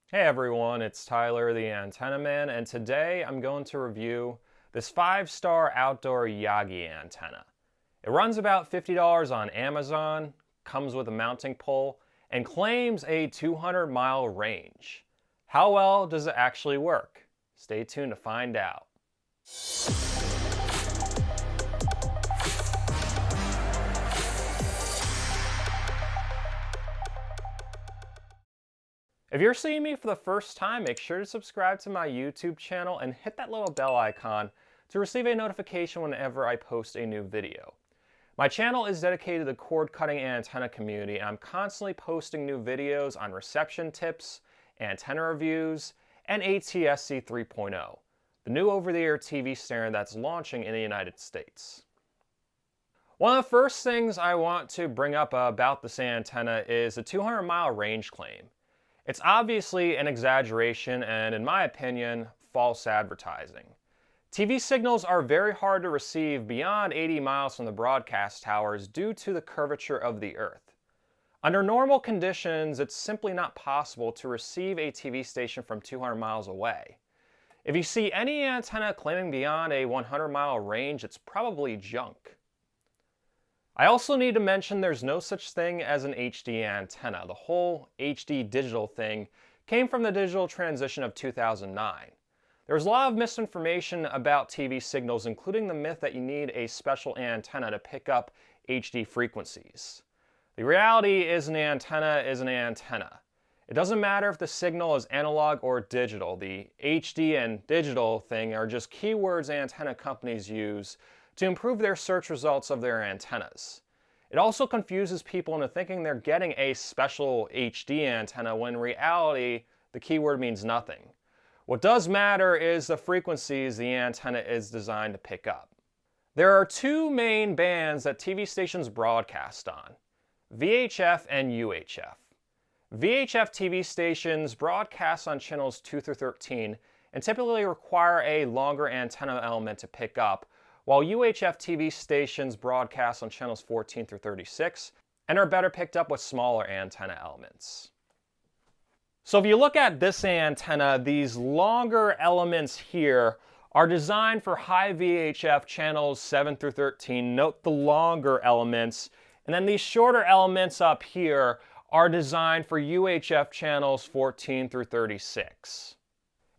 Hey everyone, it's Tyler the Antenna Man, and today I'm going to review this 5-star outdoor Yagi antenna. It runs about $50 on Amazon, comes with a mounting pole, and claims a 200-mile range. How well does it actually work? Stay tuned to find out. If you're seeing me for the first time, make sure to subscribe to my YouTube channel and hit that little bell icon to receive a notification whenever I post a new video. My channel is dedicated to the cord-cutting antenna community, and I'm constantly posting new videos on reception tips, antenna reviews, and ATSC 3.0, the new over-the-air TV standard that's launching in the United States. One of the first things I want to bring up about this antenna is the 200-mile range claim. It's obviously an exaggeration and, in my opinion, false advertising. TV signals are very hard to receive beyond 80 miles from the broadcast towers due to the curvature of the Earth. Under normal conditions, it's simply not possible to receive a TV station from 200 miles away. If you see any antenna claiming beyond a 100-mile range, it's probably junk. I also need to mention there's no such thing as an HD antenna. The whole HD digital thing came from the digital transition of 2009. There was a lot of misinformation about TV signals, including the myth that you need a special antenna to pick up HD frequencies. The reality is an antenna is an antenna. It doesn't matter if the signal is analog or digital. The HD and digital thing are just keywords antenna companies use to improve their search results of their antennas. It also confuses people into thinking they're getting a special HD antenna when in reality the keyword means nothing. What does matter is the frequencies the antenna is designed to pick up. There are two main bands that TV stations broadcast on: VHF and UHF. VHF TV stations broadcast on channels 2 through 13 and typically require a longer antenna element to pick up, while UHF TV stations broadcast on channels 14 through 36 and are better picked up with smaller antenna elements. So if you look at this antenna, these longer elements here are designed for high VHF channels 7 through 13. Note the longer elements. And then these shorter elements up here are designed for UHF channels 14 through 36.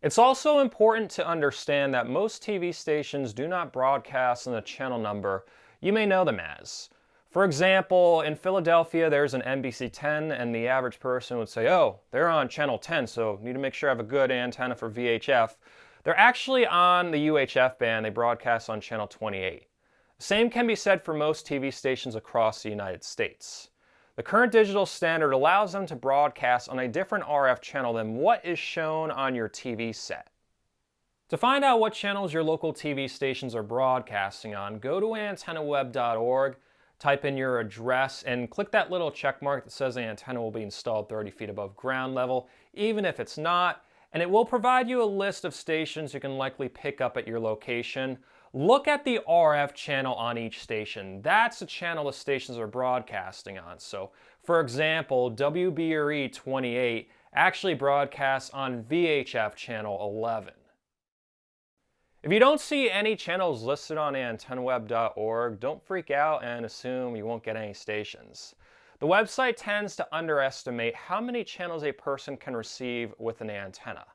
It's also important to understand that most TV stations do not broadcast on the channel number you may know them as. For example, in Philadelphia there's an NBC 10 and the average person would say, oh, they're on channel 10, so need to make sure I have a good antenna for VHF. They're actually on the UHF band. They broadcast on channel 28. The same can be said for most TV stations across the United States. The current digital standard allows them to broadcast on a different RF channel than what is shown on your TV set. To find out what channels your local TV stations are broadcasting on, go to antennaweb.org, type in your address, and click that little check mark that says the antenna will be installed 30 feet above ground level, even if it's not, and it will provide you a list of stations you can likely pick up at your location. Look at the RF channel on each station. That's the channel the stations are broadcasting on. So, for example, WBRE 28 actually broadcasts on VHF channel 11. If you don't see any channels listed on antennaweb.org, don't freak out and assume you won't get any stations. The website tends to underestimate how many channels a person can receive with an antenna.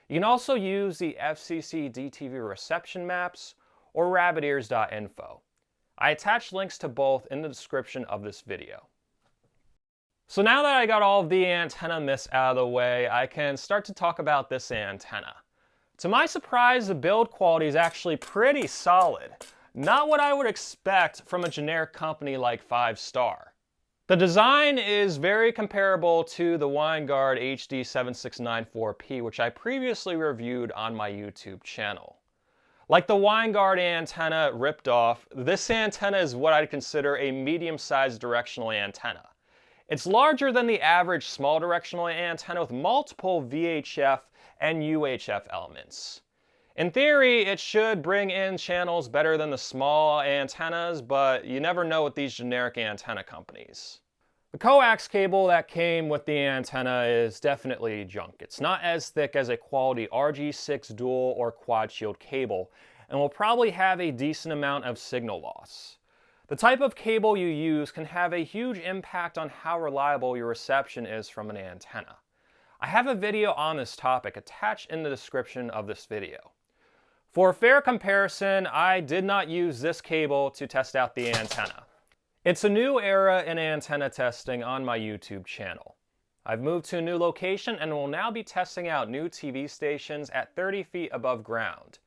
You can also use the FCC DTV reception maps or rabbitears.info. I attach links to both in the description of this video. So now that I got all of the antenna myths out of the way, I can start to talk about this antenna. To my surprise, the build quality is actually pretty solid. Not what I would expect from a generic company like 5-Star. The design is very comparable to the Winegard HD7694P, which I previously reviewed on my YouTube channel. Like the Winegard antenna ripped off, this antenna is what I'd consider a medium-sized directional antenna. It's larger than the average small directional antenna with multiple VHF and UHF elements. In theory, it should bring in channels better than the small antennas, but you never know with these generic antenna companies. The coax cable that came with the antenna is definitely junk. It's not as thick as a quality RG6 dual or quad shield cable, and will probably have a decent amount of signal loss. The type of cable you use can have a huge impact on how reliable your reception is from an antenna. I have a video on this topic attached in the description of this video. For a fair comparison, I did not use this cable to test out the antenna. It's a new era in antenna testing on my YouTube channel. I've moved to a new location and will now be testing out new TV stations at 30 feet above ground.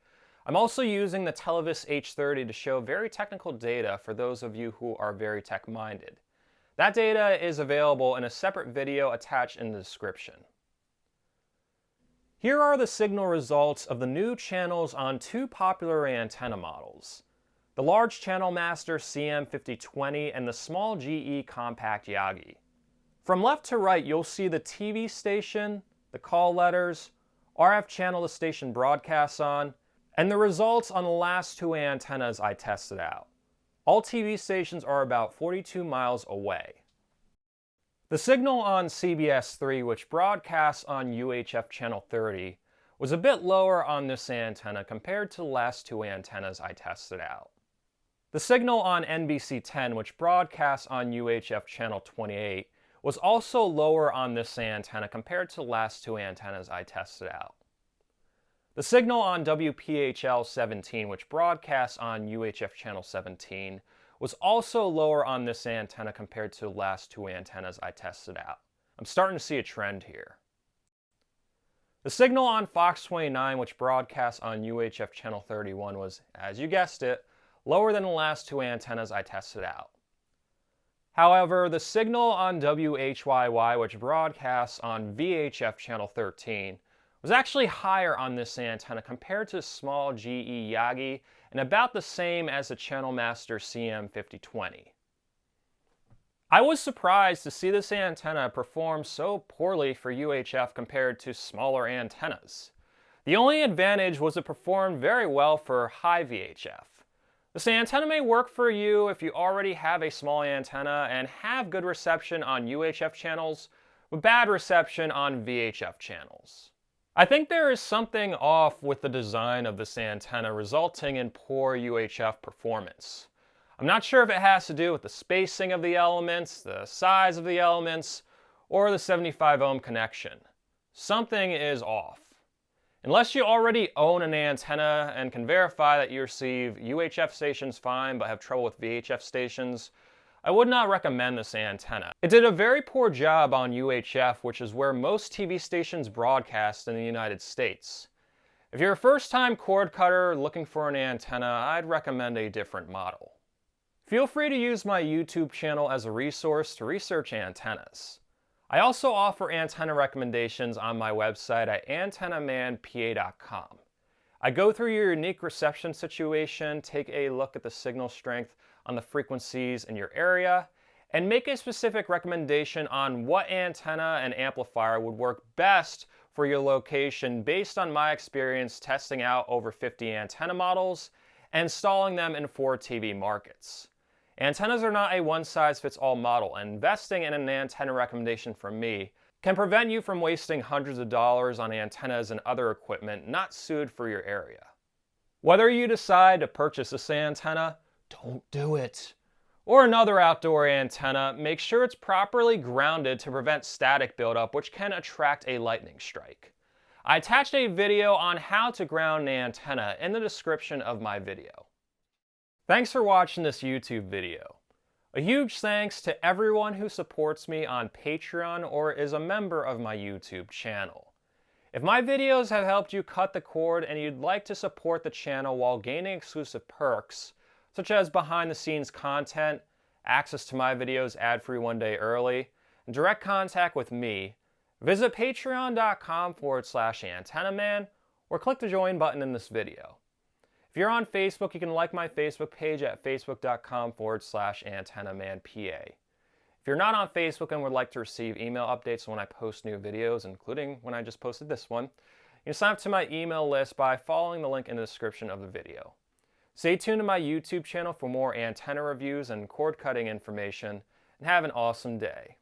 I'm also using the Televis H30 to show very technical data for those of you who are very tech-minded. That data is available in a separate video attached in the description. Here are the signal results of the new channels on two popular antenna models: the large channel master CM5020 and the small GE compact Yagi. From left to right, you'll see the TV station, the call letters, RF channel the station broadcasts on, and the results on the last two antennas I tested out. All TV stations are about 42 miles away. The signal on CBS3, which broadcasts on UHF channel 30, was a bit lower on this antenna compared to the last two antennas I tested out. The signal on NBC10, which broadcasts on UHF channel 28, was also lower on this antenna compared to the last two antennas I tested out. The signal on WPHL-17, which broadcasts on UHF channel 17, was also lower on this antenna compared to the last two antennas I tested out. I'm starting to see a trend here. The signal on Fox 29, which broadcasts on UHF channel 31, was, as you guessed it, lower than the last two antennas I tested out. However, the signal on WHYY, which broadcasts on VHF channel 13, was actually higher on this antenna compared to small GE Yagi and about the same as the channel master CM5020. I was surprised to see this antenna perform so poorly for UHF compared to smaller antennas. The only advantage was it performed very well for high VHF. This antenna may work for you if you already have a small antenna and have good reception on UHF channels, but bad reception on VHF channels. I think there is something off with the design of this antenna, resulting in poor UHF performance. I'm not sure if it has to do with the spacing of the elements, the size of the elements, or the 75 ohm connection. Something is off. Unless you already own an antenna and can verify that you receive UHF stations fine but have trouble with VHF stations, I would not recommend this antenna. It did a very poor job on UHF, which is where most TV stations broadcast in the United States. If you're a first-time cord cutter looking for an antenna, I'd recommend a different model. Feel free to use my YouTube channel as a resource to research antennas. I also offer antenna recommendations on my website at antennamanpa.com. I go through your unique reception situation, take a look at the signal strength on the frequencies in your area, and make a specific recommendation on what antenna and amplifier would work best for your location based on my experience testing out over 50 antenna models and installing them in 4 TV markets. Antennas are not a one-size-fits-all model, and investing in an antenna recommendation from me can prevent you from wasting hundreds of dollars on antennas and other equipment not suited for your area. Whether you decide to purchase this antenna, don't do it. Or another outdoor antenna, make sure it's properly grounded to prevent static buildup, which can attract a lightning strike. I attached a video on how to ground an antenna in the description of my video. Thanks for watching this YouTube video. A huge thanks to everyone who supports me on Patreon or is a member of my YouTube channel. If my videos have helped you cut the cord and you'd like to support the channel while gaining exclusive perks, such as behind-the-scenes content, access to my videos ad-free 1 day early, and direct contact with me, visit patreon.com/antennaman or click the join button in this video. If you're on Facebook, you can like my Facebook page at facebook.com/antennamanpa. If you're not on Facebook and would like to receive email updates when I post new videos, including when I just posted this one, you can sign up to my email list by following the link in the description of the video. Stay tuned to my YouTube channel for more antenna reviews and cord cutting information, and have an awesome day.